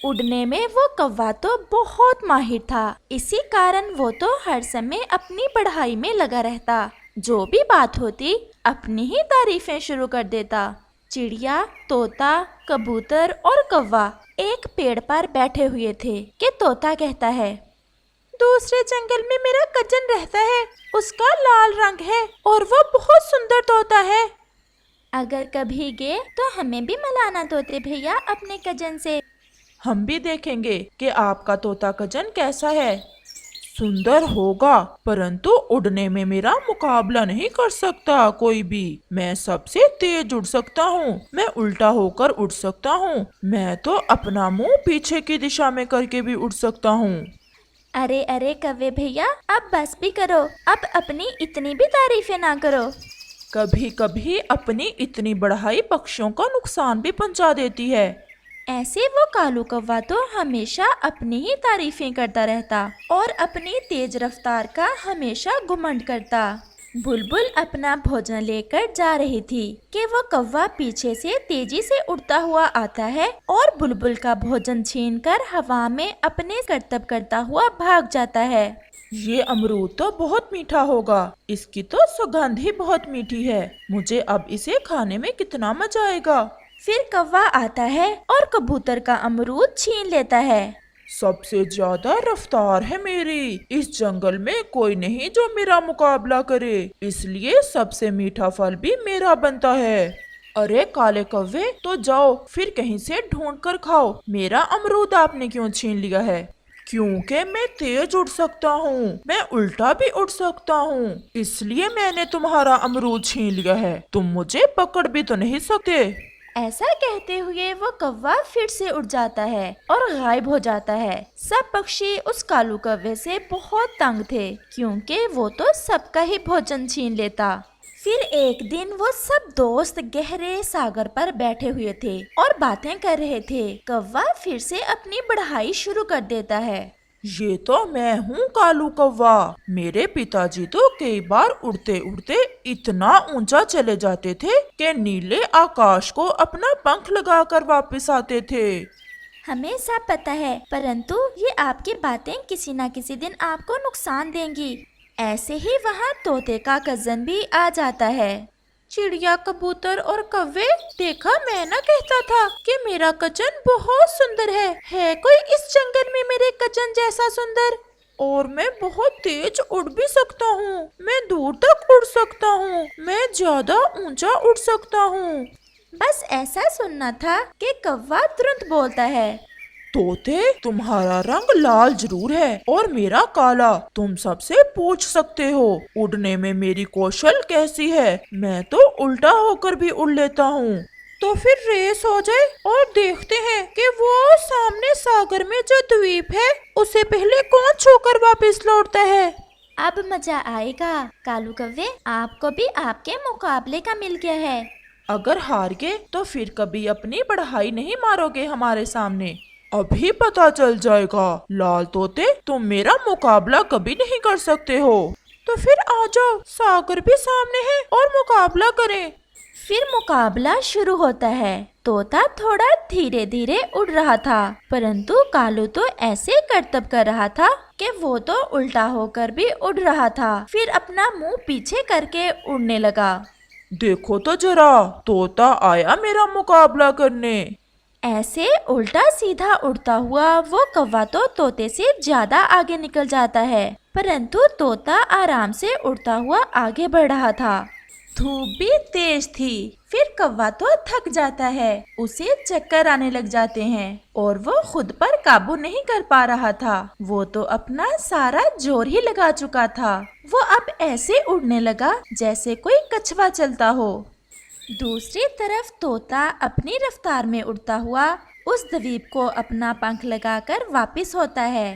उड़ने में वो कौवा तो बहुत माहिर था। इसी कारण वो तो हर समय अपनी पढ़ाई में लगा रहता। जो भी बात होती अपनी ही तारीफें शुरू कर देता। चिड़िया, तोता, कबूतर और कौवा एक पेड़ पर बैठे हुए थे कि तोता कहता है, दूसरे जंगल में मेरा कजन रहता है। उसका लाल रंग है और वो बहुत सुंदर तोता है। अगर कभी गए तो हमें भी मिलाना तोते भैया अपने कजन से। हम भी देखेंगे कि आपका तोता कजन कैसा है। सुंदर होगा, परंतु उड़ने में मेरा मुकाबला नहीं कर सकता कोई भी। मैं सबसे तेज उड़ सकता हूँ, मैं उल्टा होकर उड़ सकता हूँ, मैं तो अपना मुंह पीछे की दिशा में करके भी उड़ सकता हूँ। अरे अरे कव्वे भैया, अब बस भी करो। अब अपनी इतनी भी तारीफें ना करो। कभी कभी अपनी इतनी बढ़ाई पक्षियों का नुकसान भी पहुंचा देती है। ऐसे वो कालू कौवा तो हमेशा अपनी ही तारीफें करता रहता और अपनी तेज रफ्तार का हमेशा घुमंड करता। बुलबुल अपना भोजन लेकर जा रही थी कि वो कौवा पीछे से तेजी से उड़ता हुआ आता है और बुलबुल का भोजन छीनकर हवा में अपने करतब करता हुआ भाग जाता है। ये अमरूद तो बहुत मीठा होगा, इसकी तो सुगंध ही बहुत मीठी है। मुझे अब इसे खाने में कितना मजा आएगा। फिर कौवा आता है और कबूतर का अमरूद छीन लेता है। सबसे ज्यादा रफ्तार है मेरी, इस जंगल में कोई नहीं जो मेरा मुकाबला करे, इसलिए सबसे मीठा फल भी मेरा बनता है। अरे काले कौवे, तो जाओ फिर कहीं से ढूंढ कर खाओ। मेरा अमरूद आपने क्यों छीन लिया है? क्योंकि मैं तेज उड़ सकता हूँ, मैं उल्टा भी उड़ सकता हूँ, इसलिए मैंने तुम्हारा अमरूद छीन लिया है। तुम मुझे पकड़ भी तो नहीं सकते। ऐसा कहते हुए वो कौवा फिर से उड़ जाता है और गायब हो जाता है। सब पक्षी उस कालू कौवे से बहुत तंग थे, क्योंकि वो तो सबका ही भोजन छीन लेता। फिर एक दिन वो सब दोस्त गहरे सागर पर बैठे हुए थे और बातें कर रहे थे। कौवा फिर से अपनी बढ़ाई शुरू कर देता है। ये तो मैं हूँ कालू कौवा। मेरे पिताजी तो कई बार उड़ते उड़ते इतना ऊंचा चले जाते थे कि नीले आकाश को अपना पंख लगाकर वापस आते थे। हमें सब पता है, परंतु ये आपकी बातें किसी न किसी दिन आपको नुकसान देंगी। ऐसे ही वहाँ तोते का कजन भी आ जाता है। चिड़िया, कबूतर और कौवे, देखा मैं ना कहता था कि मेरा कजन बहुत सुंदर है कोई इस जंगल में मेरे कजन जैसा सुंदर? और मैं बहुत तेज उड़ भी सकता हूँ, मैं दूर तक उड़ सकता हूँ, मैं ज्यादा ऊंचा उड़ सकता हूँ। बस ऐसा सुनना था कि कौवा तुरंत बोलता है, तोते, तुम्हारा रंग लाल जरूर है और मेरा काला। तुम सबसे पूछ सकते हो उड़ने में मेरी कौशल कैसी है। मैं तो उल्टा होकर भी उड़ लेता हूँ। तो फिर रेस हो जाए और देखते हैं कि वो सामने सागर में जो द्वीप है उसे पहले कौन छूकर वापस लौटता है। अब मजा आएगा। कालू कौवे, आपको भी आपके मुकाबले का मिल गया है। अगर हार गए तो फिर कभी अपनी पढ़ाई नहीं मारोगे हमारे सामने। अभी पता चल जाएगा। लाल तोते, तुम मेरा मुकाबला कभी नहीं कर सकते हो। तो फिर आ जाओ, सागर भी सामने है और मुकाबला करें। फिर मुकाबला शुरू होता है। तोता थोड़ा धीरे धीरे उड़ रहा था, परंतु कालू तो ऐसे करतब कर रहा था कि वो तो उल्टा होकर भी उड़ रहा था। फिर अपना मुंह पीछे करके उड़ने लगा। देखो तो जरा, तोता आया मेरा मुकाबला करने। ऐसे उल्टा सीधा उड़ता हुआ वो कौवा तो तोते से ज्यादा आगे निकल जाता है, परंतु तोता आराम से उड़ता हुआ आगे बढ़ रहा था। धूप भी तेज थी। फिर कौवा तो थक जाता है, उसे चक्कर आने लग जाते हैं और वो खुद पर काबू नहीं कर पा रहा था। वो तो अपना सारा जोर ही लगा चुका था। वो अब ऐसे उड़ने लगा जैसे कोई कछुआ चलता हो। दूसरी तरफ तोता अपनी रफ्तार में उड़ता हुआ उस द्वीप को अपना पंख लगाकर वापस होता है।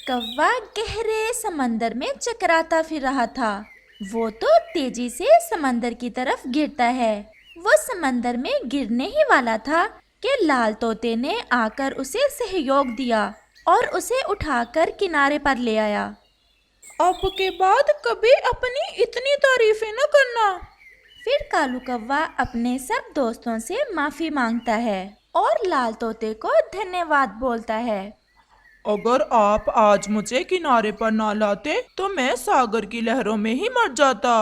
कौवा गहरे समंदर में चकराता फिर रहा था। वो तो तेजी से समंदर की तरफ गिरता है। वो समंदर में गिरने ही वाला था कि लाल तोते ने आकर उसे सहयोग दिया और उसे उठाकर किनारे पर ले आया। अब के बाद कभी अपनी इतनी तारीफें न करना। फिर कालू कौवा अपने सब दोस्तों से माफी मांगता है और लाल तोते को धन्यवाद बोलता है। अगर आप आज मुझे किनारे पर ना लाते तो मैं सागर की लहरों में ही मर जाता।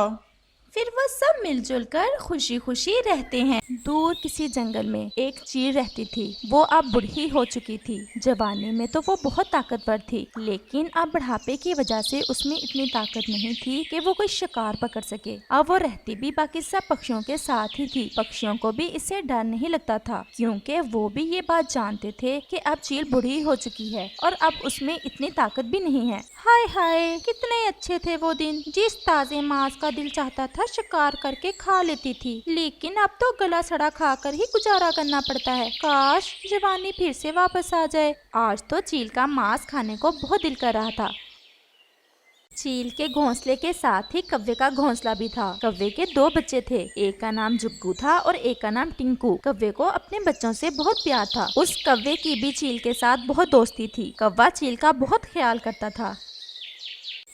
फिर वो सब मिलजुल कर खुशी खुशी रहते हैं। दूर किसी जंगल में एक चील रहती थी। वो अब बूढ़ी हो चुकी थी। जवानी में तो वो बहुत ताकतवर थी, लेकिन अब बुढ़ापे की वजह से उसमें इतनी ताकत नहीं थी कि वो कोई शिकार पकड़ सके। अब वो रहती भी बाकी सब पक्षियों के साथ ही थी। पक्षियों को भी इससे डर नहीं लगता था, क्योंकि वो भी ये बात जानते थे कि अब चील बूढ़ी हो चुकी है और अब उसमें इतनी ताकत भी नहीं है। हाय हाय, कितने अच्छे थे वो दिन। जिस ताजे मांस का दिल चाहता था शिकार करके खा लेती थी, लेकिन अब तो गला सड़ा खाकर ही गुजारा करना पड़ता है। काश जवानी फिर से वापस आ जाए। आज तो चील का मांस खाने को बहुत दिल कर रहा था। चील के घोंसले के साथ ही कव्वे का घोंसला भी था। कव्वे के 2 बच्चे थे। एक का नाम जुग्गू था और एक का नाम टिंकू। कव्वे को अपने बच्चों से बहुत प्यार था। उस कव्वे की भी चील के साथ बहुत दोस्ती थी। कव्वा चील का बहुत ख्याल करता था।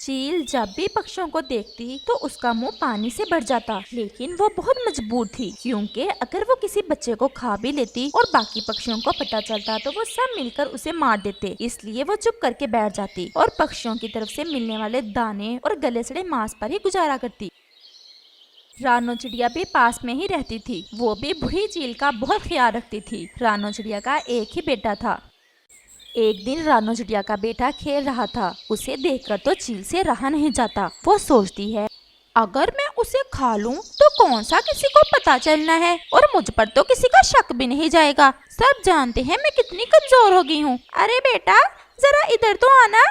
चील जब भी पक्षियों को देखती तो उसका मुंह पानी से भर जाता, लेकिन वो बहुत मजबूर थी, क्योंकि अगर वो किसी बच्चे को खा भी लेती और बाकी पक्षियों को पता चलता तो वो सब मिलकर उसे मार देते। इसलिए वो चुप करके बैठ जाती और पक्षियों की तरफ से मिलने वाले दाने और गले सड़े मांस पर ही गुजारा करती। रानो चिड़िया भी पास में ही रहती थी। वो भी बूढ़ी चील का बहुत ख्याल रखती थी। रानो चिड़िया का एक ही बेटा था। एक दिन रानो चिड़िया का बेटा खेल रहा था। उसे देखकर तो चील से रहा नहीं जाता। वो सोचती है, अगर मैं उसे खा लूं तो कौन सा किसी को पता चलना है और मुझ पर तो किसी का शक भी नहीं जाएगा। सब जानते हैं मैं कितनी कमजोर हो गई हूँ। अरे बेटा, जरा इधर तो आना।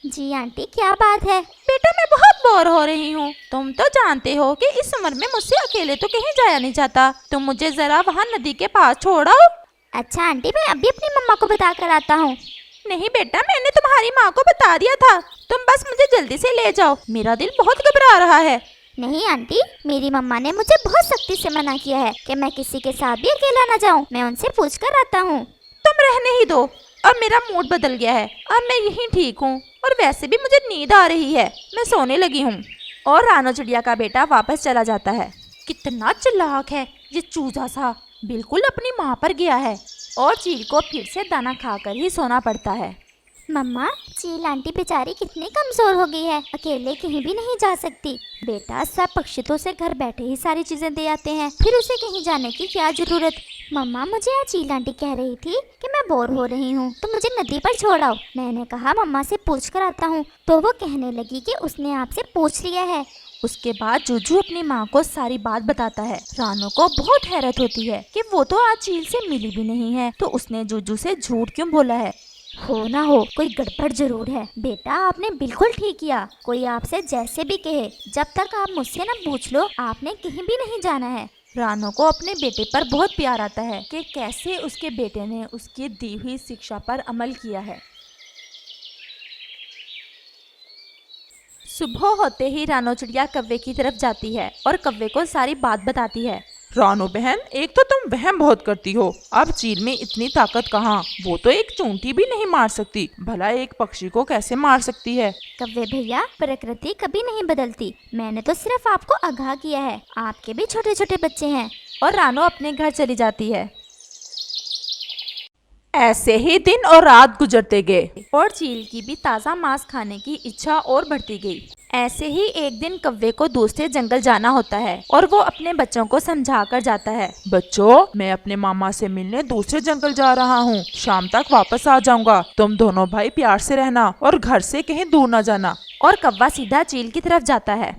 जी आंटी, क्या बात है? बेटा, मैं बहुत बोर हो रही हूँ। तुम तो जानते हो कि इस उम्र में मुझसे अकेले तो कहीं जाया नहीं जाता। तुम मुझे जरा वहाँ नदी के पास छोड़ो। अच्छा आंटी, मैं अभी अपनी मम्मा को बता कर आता हूँ। नहीं बेटा, मैंने तुम्हारी माँ को बता दिया था। तुम बस मुझे जल्दी से ले जाओ, मेरा दिल बहुत घबरा रहा है। नहीं आंटी, मेरी मम्मा ने मुझे बहुत सख्ती से मना किया है कि मैं किसी के साथ भी अकेला न जाऊँ। मैं उनसे पूछ कर आता हूँ। तुम रहने ही दो। अब मेरा मूड बदल गया है। अब मैं यहीं ठीक हूँ और वैसे भी मुझे नींद आ रही है। मैं सोने लगी हूँ। और रानो चिड़िया का बेटा वापस चला जाता है। कितना चालाक है ये चूजा सा, बिल्कुल अपनी माँ पर गया है। और चील को फिर से दाना खाकर ही सोना पड़ता है। मम्मा, चील आंटी बेचारी कितनी कमजोर हो गई है, अकेले कहीं भी नहीं जा सकती। बेटा, सब पक्षी तो उसे घर बैठे ही सारी चीजें दे आते हैं, फिर उसे कहीं जाने की क्या जरूरत। मम्मा, मुझे आज चील आंटी कह रही थी कि मैं बोर हो रही हूँ तो मुझे नदी पर छोड़ाओ। मैंने कहा मम्मा से पूछ कर आता हूँ, तो वो कहने लगी कि उसने आपसे पूछ लिया है। उसके बाद जुजू अपनी माँ को सारी बात बताता है। रानो को बहुत हैरत होती है कि वो तो आज चील से मिली भी नहीं है, तो उसने जुजू से झूठ क्यों बोला है। हो ना हो, कोई गड़बड़ जरूर है। बेटा, आपने बिल्कुल ठीक किया। कोई आपसे जैसे भी कहे, जब तक आप मुझसे न पूछ लो, आपने कहीं भी नहीं जाना है। रानो को अपने बेटे पर बहुत प्यार आता है कि कैसे उसके बेटे ने उसकी दी हुई शिक्षा पर अमल किया है। सुबह होते ही रानो चिड़िया कव्वे की तरफ जाती है और कव्वे को सारी बात बताती है। रानो बहन, एक तो तुम वहम बहुत करती हो। अब चील में इतनी ताकत कहाँ, वो तो एक चूंटी भी नहीं मार सकती। भला एक पक्षी को कैसे मार सकती है। कव्वे भैया, प्रकृति कभी नहीं बदलती। मैंने तो सिर्फ आपको आगाह किया है। आपके भी छोटे छोटे बच्चे हैं। और रानो अपने घर चली जाती है। ऐसे ही दिन और रात गुजरते गए और चील की भी ताज़ा मांस खाने की इच्छा और बढ़ती गई। ऐसे ही एक दिन कव्वे को दूसरे जंगल जाना होता है और वो अपने बच्चों को समझा कर जाता है। बच्चों, मैं अपने मामा से मिलने दूसरे जंगल जा रहा हूँ। शाम तक वापस आ जाऊंगा। तुम दोनों भाई प्यार से रहना और घर से कहीं दूर न जाना। और कव्वा सीधा चील की तरफ जाता है।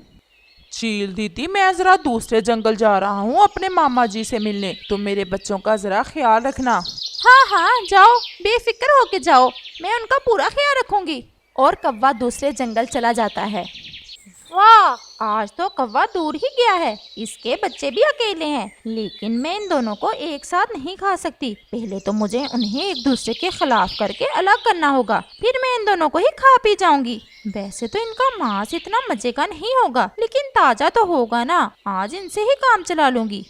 चील दीदी, मैं जरा दूसरे जंगल जा रहा हूँ अपने मामा जी से मिलने। तुम मेरे बच्चों का जरा ख्याल रखना। हाँ हाँ, जाओ, बेफिक्र होके जाओ, मैं उनका पूरा ख्याल रखूंगी। और कव्वा दूसरे जंगल चला जाता है। वाह, आज तो कव्वा दूर ही गया है। इसके बच्चे भी अकेले हैं, लेकिन मैं इन दोनों को एक साथ नहीं खा सकती। पहले तो मुझे उन्हें एक दूसरे के खिलाफ करके अलग करना होगा, फिर मैं इन दोनों को ही खा पी जाऊंगी। वैसे तो इनका मांस इतना मजे का नहीं होगा, लेकिन ताजा तो होगा ना। आज इनसे ही काम चला लूंगी।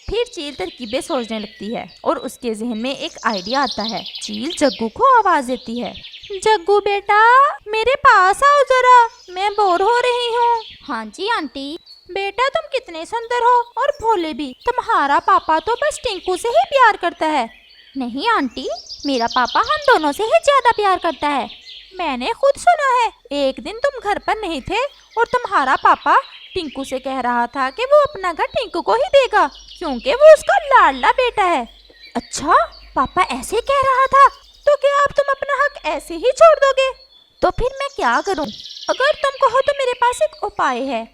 फिर चील तरकीबें सोचने लगती है और उसके जहन में एक आइडिया आता है। चील जग्गू को आवाज देती है। जग्गू बेटा, मेरे पास आओ जरा, मैं बोर हो रही हूँ। हाँ जी आंटी। बेटा तुम कितने सुंदर हो और भोले भी। तुम्हारा पापा तो बस टिंकू से ही प्यार करता है। नहीं आंटी, मेरा पापा हम दोनों से ही ज्यादा प्यार करता है। मैंने खुद सुना है, एक दिन तुम घर पर नहीं थे और तुम्हारा पापा टिंकू से कह रहा था कि वो अपना घर टिंकू को ही देगा क्योंकि वो उसका लाडला बेटा है। अच्छा, पापा ऐसे कह रहा था? तो क्या अब तुम अपना हक ऐसे ही छोड़ दोगे? तो फिर मैं क्या करूं? अगर तुम कहो तो मेरे पास एक उपाय है।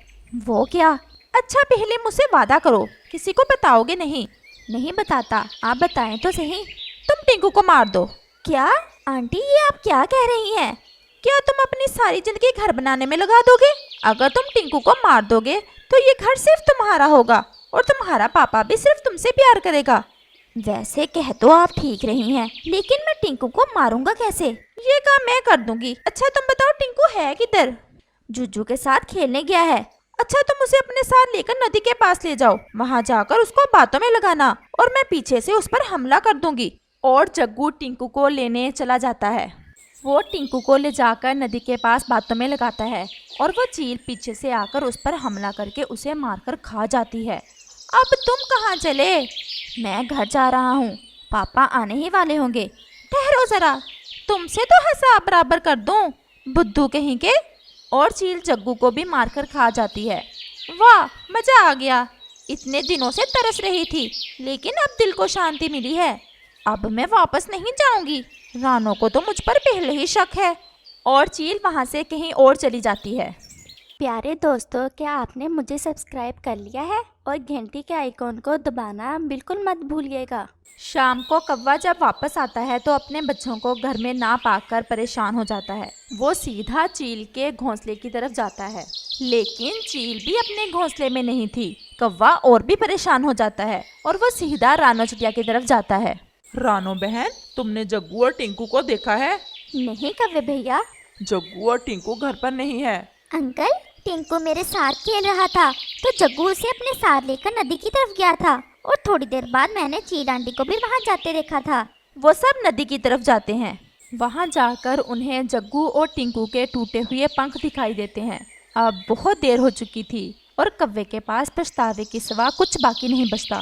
वो क्या? अच्छा पहले मुझसे वादा करो, किसी को बताओगे नहीं। नहीं बताता, आप बताएं तो सही। तुम टिंकू को मार दो। क्या आंटी, ये आप क्या कह रही हैं? क्या तुम अपनी सारी जिंदगी घर बनाने में लगा दोगे? अगर तुम टिंकू को मार दोगे तो ये घर सिर्फ तुम्हारा होगा और तुम्हारा पापा भी सिर्फ तुमसे प्यार करेगा। वैसे कह तो आप ठीक रही हैं, लेकिन मैं टिंकू को मारूंगा कैसे? ये काम मैं कर दूंगी। अच्छा तुम बताओ टिंकू है किधर? जुज्जू के साथ खेलने गया है। अच्छा तुम उसे अपने साथ लेकर नदी के पास ले जाओ, वहाँ जाकर उसको बातों में लगाना और मैं पीछे से उस पर हमला कर दूंगी। और जग्गू टिंकू को लेने चला जाता है। वो टिंकू को ले जाकर नदी के पास बातों में लगाता है और वो चील पीछे से आकर उस पर हमला करके उसे मारकर खा जाती है। अब तुम कहाँ चले? मैं घर जा रहा हूँ, पापा आने ही वाले होंगे। ठहरो जरा, तुमसे तो हिसाब बराबर कर दूं, बुद्धू कहीं के। और चील जग्गू को भी मारकर खा जाती है। वाह मजा आ गया, इतने दिनों से तरस रही थी लेकिन अब दिल को शांति मिली है। अब मैं वापस नहीं जाऊंगी, रानो को तो मुझ पर पहले ही शक है। और चील वहां से कहीं और चली जाती है। प्यारे दोस्तों, क्या आपने मुझे सब्सक्राइब कर लिया है? और घंटी के आइकॉन को दबाना बिल्कुल मत भूलिएगा। शाम को कौवा जब वापस आता है तो अपने बच्चों को घर में ना पाकर परेशान हो जाता है। वो सीधा चील के घोंसले की तरफ जाता है, लेकिन चील भी अपने घोंसले में नहीं थी। कौवा और भी परेशान हो जाता है और वो सीधा रानो चिड़िया की तरफ जाता है। रानो बहन, तुमने जग्गू और टिंकू को देखा है? नहीं कव्वे भैया। जग्गू और टिंकू घर पर नहीं है। अंकल, टिंकू मेरे साथ खेल रहा था तो जग्गू उसे अपने साथ लेकर नदी की तरफ गया था और थोड़ी देर बाद मैंने चील आंटी को भी वहां जाते देखा था। वो सब नदी की तरफ जाते हैं। वहां जाकर उन्हें जग्गू और टिंकू के टूटे हुए पंख दिखाई देते हैं। अब बहुत देर हो चुकी थी और कौवे के पास पछतावे के सिवा कुछ बाकी नहीं बचता।